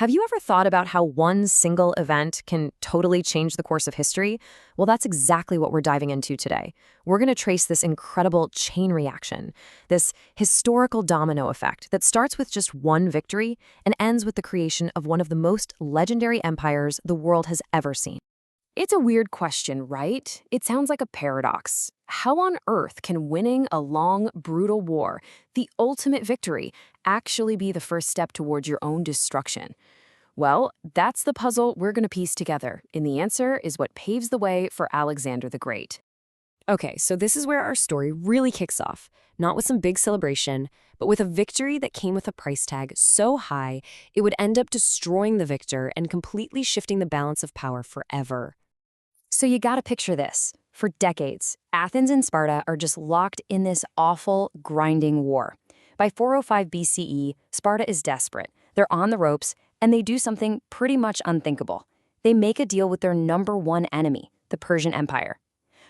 Have you ever thought about how one single event can totally change the course of history? Well, that's exactly what we're diving into today. We're going to trace this incredible chain reaction, this historical domino effect that starts with just one victory and ends with the creation of one of the most legendary empires the world has ever seen. It's a weird question, right? It sounds like a paradox. How on earth can winning a long, brutal war, the ultimate victory, actually be the first step towards your own destruction? Well, that's the puzzle we're going to piece together, and the answer is what paves the way for Alexander the Great. Okay, so this is where our story really kicks off, not with some big celebration, but with a victory that came with a price tag so high it would end up destroying the victor and completely shifting the balance of power forever. So you gotta picture this. For decades, Athens and Sparta are just locked in this awful, grinding war. By 405 BCE, Sparta is desperate. They're on the ropes, and they do something pretty much unthinkable. They make a deal with their number one enemy, the Persian Empire.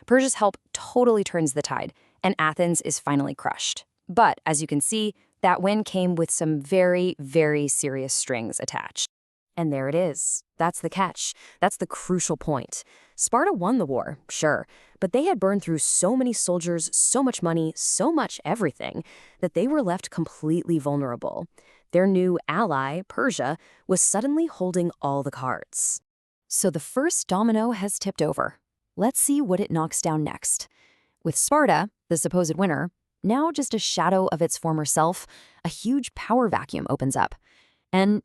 Persia's help totally turns the tide, and Athens is finally crushed. But, as you can see, that win came with some very, very serious strings attached. And there it is. That's the catch. That's the crucial point. Sparta won the war, sure, but they had burned through so many soldiers, so much money, so much everything, that they were left completely vulnerable. Their new ally, Persia, was suddenly holding all the cards. So the first domino has tipped over. Let's see what it knocks down next. With Sparta, the supposed winner, now just a shadow of its former self, a huge power vacuum opens up. And,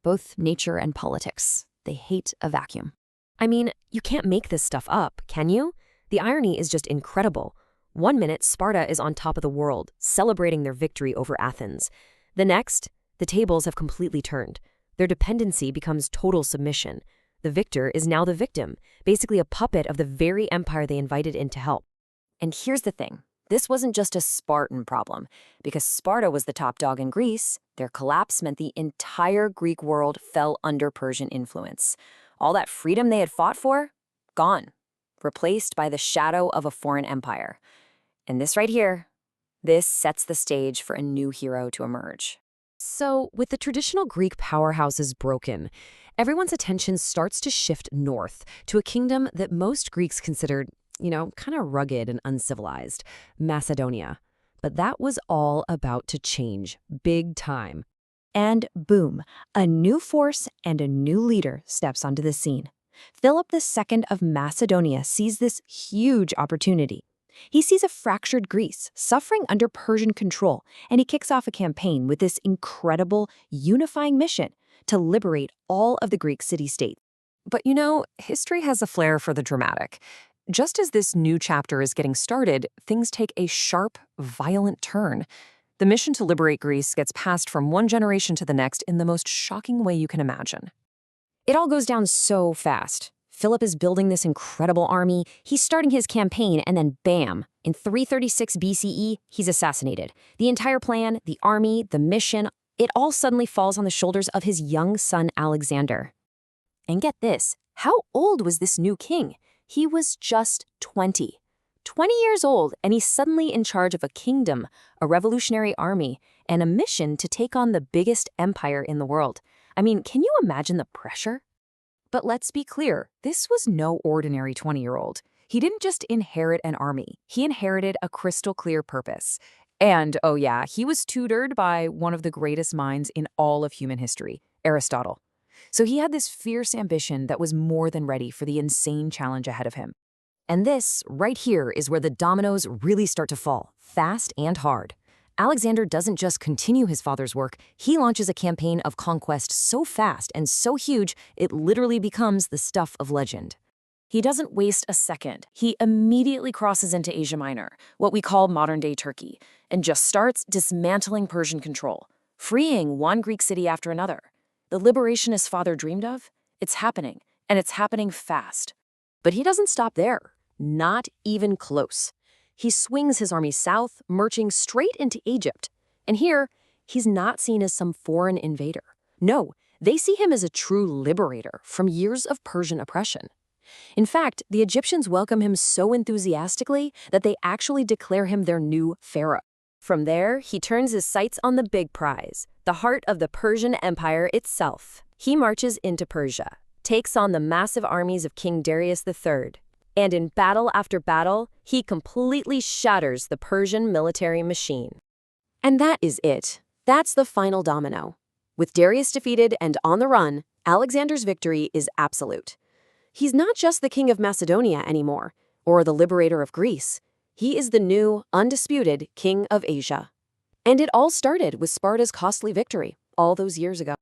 both nature and politics, they hate a vacuum. I mean, you can't make this stuff up, can you? The irony is just incredible. One minute, Sparta is on top of the world, celebrating their victory over Athens. The next, the tables have completely turned. Their dependency becomes total submission. The victor is now the victim, basically a puppet of the very empire they invited in to help. And here's the thing. This wasn't just a Spartan problem. Because Sparta was the top dog in Greece, their collapse meant the entire Greek world fell under Persian influence. All that freedom they had fought for, gone, replaced by the shadow of a foreign empire. And this right here, this sets the stage for a new hero to emerge. So, with the traditional Greek powerhouses broken, everyone's attention starts to shift north to a kingdom that most Greeks considered kind of rugged and uncivilized, Macedonia. But that was all about to change, big time. And boom, a new force and a new leader steps onto the scene. Philip II of Macedonia sees this huge opportunity. He sees a fractured Greece suffering under Persian control, and he kicks off a campaign with this incredible, unifying mission to liberate all of the Greek city-states. But history has a flair for the dramatic. Just as this new chapter is getting started, things take a sharp, violent turn. The mission to liberate Greece gets passed from one generation to the next in the most shocking way you can imagine. It all goes down so fast. Philip is building this incredible army, he's starting his campaign, and then bam! In 336 BCE, he's assassinated. The entire plan, the army, the mission, it all suddenly falls on the shoulders of his young son Alexander. And get this, how old was this new king? He was just 20. 20 years old, and he's suddenly in charge of a kingdom, a revolutionary army, and a mission to take on the biggest empire in the world. I mean, can you imagine the pressure? But let's be clear, this was no ordinary 20-year-old. He didn't just inherit an army. He inherited a crystal-clear purpose. And, oh yeah, he was tutored by one of the greatest minds in all of human history, Aristotle. So he had this fierce ambition that was more than ready for the insane challenge ahead of him. And this, right here, is where the dominoes really start to fall, fast and hard. Alexander doesn't just continue his father's work, he launches a campaign of conquest so fast and so huge, it literally becomes the stuff of legend. He doesn't waste a second. He immediately crosses into Asia Minor, what we call modern-day Turkey, and just starts dismantling Persian control, freeing one Greek city after another. The liberation his father dreamed of? It's happening, and it's happening fast. But he doesn't stop there. Not even close. He swings his army south, marching straight into Egypt. And here, he's not seen as some foreign invader. No, they see him as a true liberator from years of Persian oppression. In fact, the Egyptians welcome him so enthusiastically that they actually declare him their new pharaoh. From there, he turns his sights on the big prize, the heart of the Persian Empire itself. He marches into Persia, takes on the massive armies of King Darius III, and in battle after battle, he completely shatters the Persian military machine. And that is it. That's the final domino. With Darius defeated and on the run, Alexander's victory is absolute. He's not just the king of Macedonia anymore, or the liberator of Greece. He is the new, undisputed king of Asia. And it all started with Sparta's costly victory all those years ago.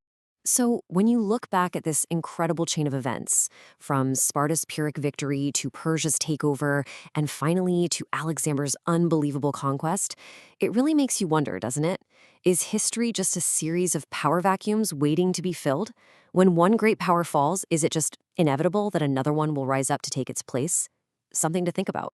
So when you look back at this incredible chain of events, from Sparta's Pyrrhic victory to Persia's takeover, and finally to Alexander's unbelievable conquest, it really makes you wonder, doesn't it? Is history just a series of power vacuums waiting to be filled? When one great power falls, is it just inevitable that another one will rise up to take its place? Something to think about.